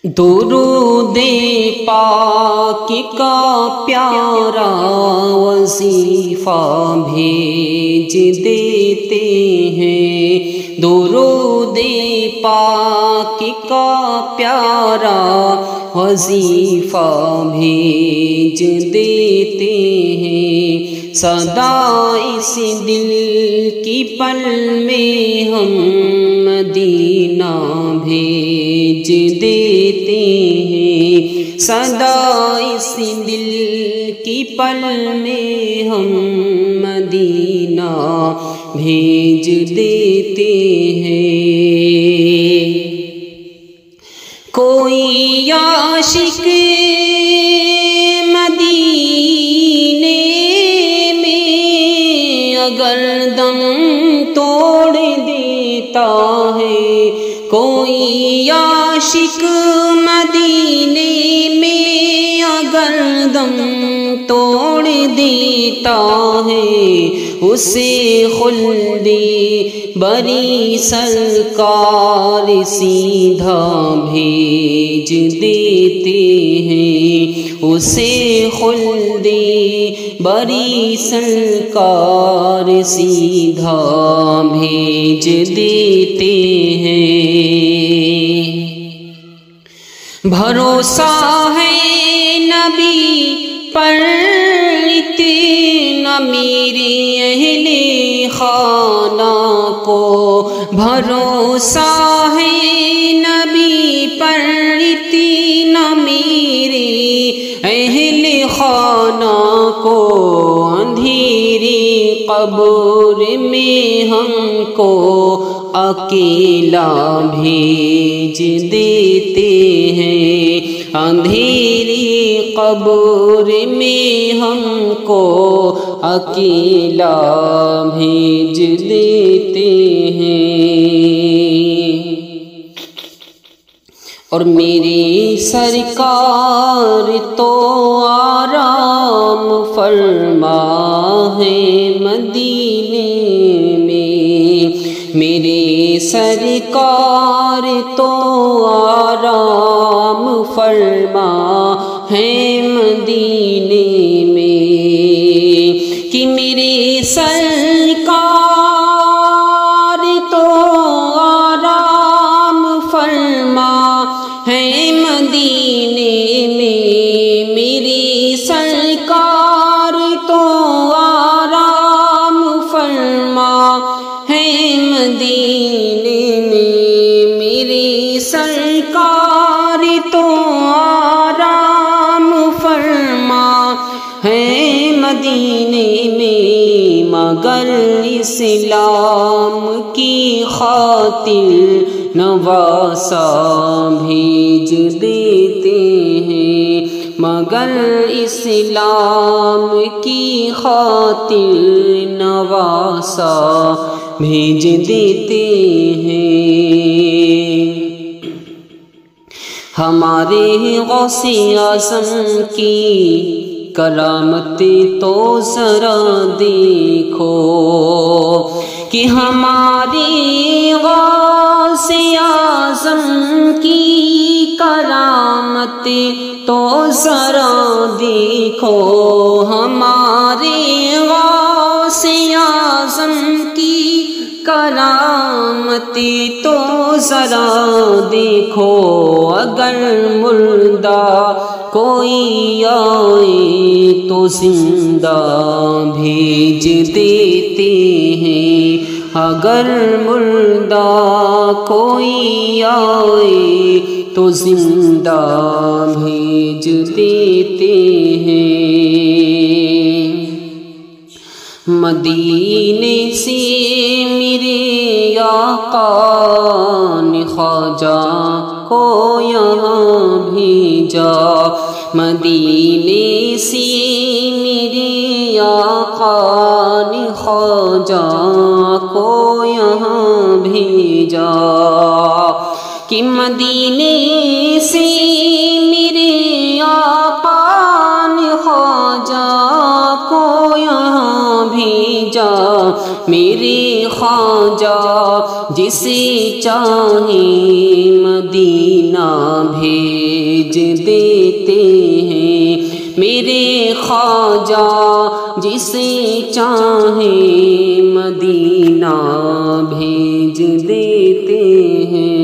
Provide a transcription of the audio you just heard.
درود پاک کا پیارا وظیفہ بھیج دیتے ہیں، درود پاک کا پیارا وظیفہ بھیج دیتے ہیں، صدا اس دل کی پل میں ہم مدینہ بھیج دیتے ہیں، صدا اس دل کی پل میں ہم مدینہ بھیج دیتے ہیں۔ کوئی عاشق مدینے میں اگر دم توڑ دیتا ہے، کوئی عاشق مدینے میں اگر دم توڑ دیتا ہے، اسے خلدی بری سرکار سیدھا بھیج دیتے ہیں، اسے خلدی بری سرکار سیدھا بھیج دیتے ہیں۔ بھروسہ ہے نبی پر اتنا میرے اہل خانہ کو، بھروسہ ہے نبی پر اتنا میرے اہل خانہ کو، اندھیری قبر میں ہم کو اکیلا بھیج دیتے ہیں، اندھیری قبر میں ہم کو اکیلا بھیج دیتے ہیں۔ اور میری سرکار تو آرام فرما ہے مدینے میں، میرے سرکار تو آرام فرما ہے مدینے میں، کہ میرے سرکار تو آرام فرما ہے مدینے میں، میری سرکار تو آرام فرما ہے مدینے میں، میری سرکار تو آرام فرما ہے مدینے میں، مگر اسلام کی خاطر نواسا بھیج دیتے ہیں، مگر اسلام کی خاطر نواسا بھیج دیتے ہیں۔ ہمارے غوث اعظم کی کرامتیں تو ذرا دیکھو، کہ ہمارے غوث اعظم کی کرامتیں تو ذرا دیکھو، ہمارے غوث اعظم کی کرامتیں تو ذرا دیکھو، اگر مردہ کوئی آئے تو زندہ بھیج دیتے ہیں، اگر مردہ کوئی آئے تو زندہ بھیج دیتے ہیں۔ مدینے سے میرے آقا نے خواجہ کو یہاں بھیجا، مدینے سے میرے آقا نے خواجہ کو یہاں بھیجا، کہ مدینے سے میرے آقا نے خواجہ کو یہاں بھیجا، میرے خواجہ جسے چاہیں مدینہ بھیج دیتے ہیں میرے خواجہ جسے چاہیں مدینہ بھیج دیتے ہیں